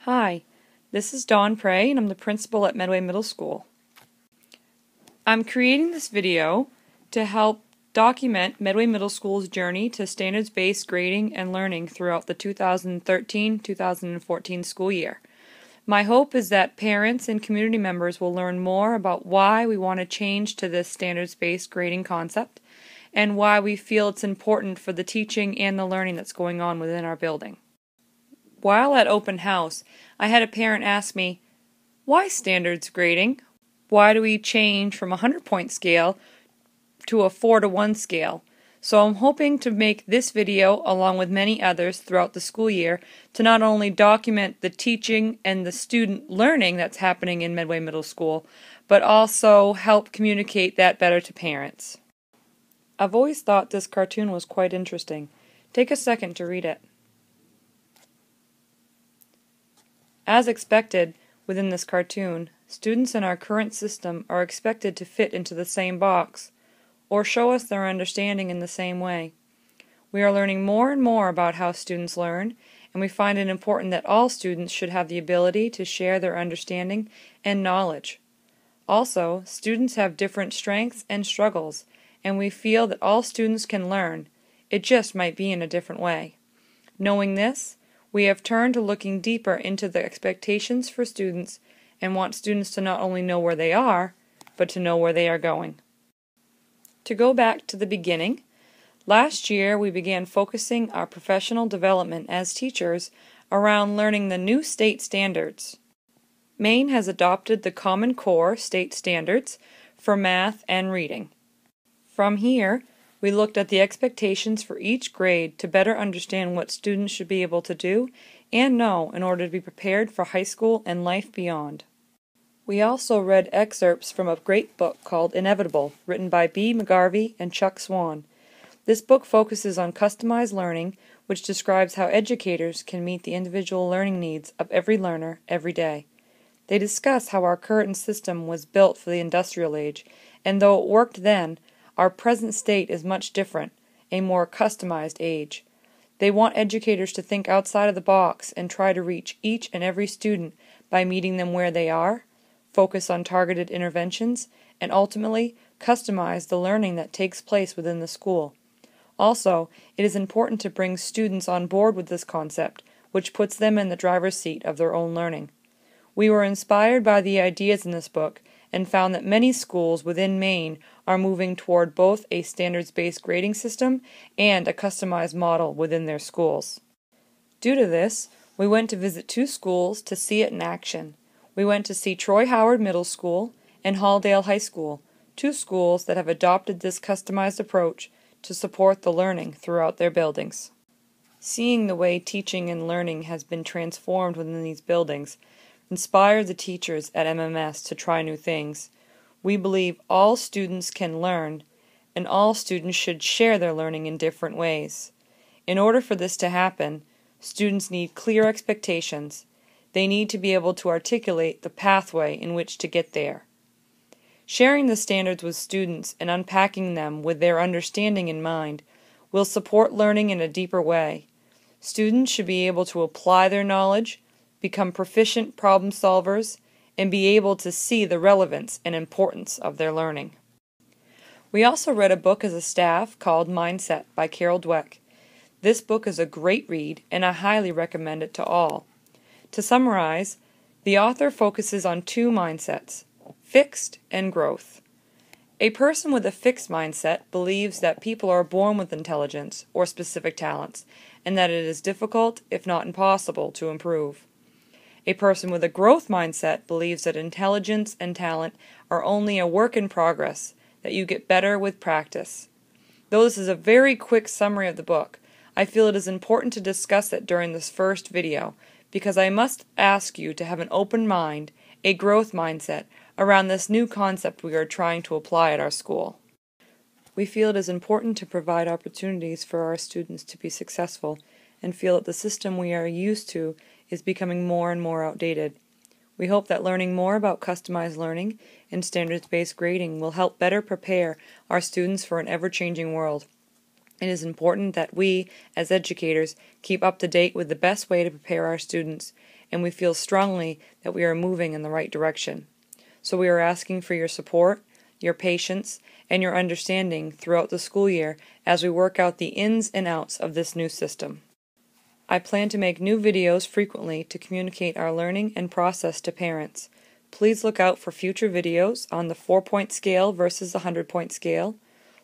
Hi, this is Dawn Prey and I'm the principal at Medway Middle School. I'm creating this video to help document Medway Middle School's journey to standards-based grading and learning throughout the 2013-2014 school year. My hope is that parents and community members will learn more about why we want to change to this standards-based grading concept and why we feel it's important for the teaching and the learning that's going on within our building. While at open house, I had a parent ask me, why standards grading? Why do we change from a 100-point scale to a 4-to-1 scale? So I'm hoping to make this video, along with many others throughout the school year, to not only document the teaching and the student learning that's happening in Medway Middle School, but also help communicate that better to parents. I've always thought this cartoon was quite interesting. Take a second to read it. As expected, within this cartoon, students in our current system are expected to fit into the same box, or show us their understanding in the same way. We are learning more and more about how students learn, and we find it important that all students should have the ability to share their understanding and knowledge. Also, students have different strengths and struggles, and we feel that all students can learn. It just might be in a different way. Knowing this, we have turned to looking deeper into the expectations for students and want students to not only know where they are, but to know where they are going. To go back to the beginning, last year we began focusing our professional development as teachers around learning the new state standards. Maine has adopted the Common Core state standards for math and reading. From here, we looked at the expectations for each grade to better understand what students should be able to do and know in order to be prepared for high school and life beyond. We also read excerpts from a great book called Inevitable, written by B. McGarvey and Chuck Swan. This book focuses on customized learning, which describes how educators can meet the individual learning needs of every learner every day. They discuss how our current system was built for the industrial age, and though it worked then, our present state is much different, a more customized age. They want educators to think outside of the box and try to reach each and every student by meeting them where they are, focus on targeted interventions, and ultimately customize the learning that takes place within the school. Also, it is important to bring students on board with this concept, which puts them in the driver's seat of their own learning. We were inspired by the ideas in this book and found that many schools within Maine are moving toward both a standards-based grading system and a customized model within their schools. Due to this, we went to visit 2 schools to see it in action. We went to see Troy Howard Middle School and Halldale High School, 2 schools that have adopted this customized approach to support the learning throughout their buildings. Seeing the way teaching and learning has been transformed within these buildings inspired the teachers at MMS to try new things. We believe all students can learn, and all students should share their learning in different ways. In order for this to happen, students need clear expectations. They need to be able to articulate the pathway in which to get there. Sharing the standards with students and unpacking them with their understanding in mind will support learning in a deeper way. Students should be able to apply their knowledge, become proficient problem solvers, and be able to see the relevance and importance of their learning. We also read a book as a staff called Mindset by Carol Dweck. This book is a great read, and I highly recommend it to all. To summarize, the author focuses on 2 mindsets, fixed and growth. A person with a fixed mindset believes that people are born with intelligence or specific talents, and that it is difficult, if not impossible, to improve. A person with a growth mindset believes that intelligence and talent are only a work in progress, that you get better with practice. Though this is a very quick summary of the book, I feel it is important to discuss it during this first video, because I must ask you to have an open mind, a growth mindset, around this new concept we are trying to apply at our school. We feel it is important to provide opportunities for our students to be successful, and feel that the system we are used to is becoming more and more outdated. We hope that learning more about customized learning and standards-based grading will help better prepare our students for an ever-changing world. It is important that we, as educators, keep up to date with the best way to prepare our students, and we feel strongly that we are moving in the right direction. So we are asking for your support, your patience, and your understanding throughout the school year as we work out the ins and outs of this new system. I plan to make new videos frequently to communicate our learning and process to parents. Please look out for future videos on the 4-point scale versus the 100-point scale,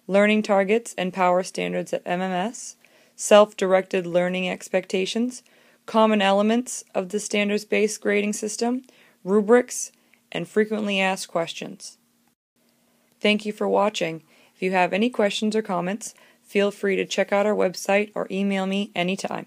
learning targets and power standards at MMS, self-directed learning expectations, common elements of the standards-based grading system, rubrics, and frequently asked questions. Thank you for watching. If you have any questions or comments, feel free to check out our website or email me anytime.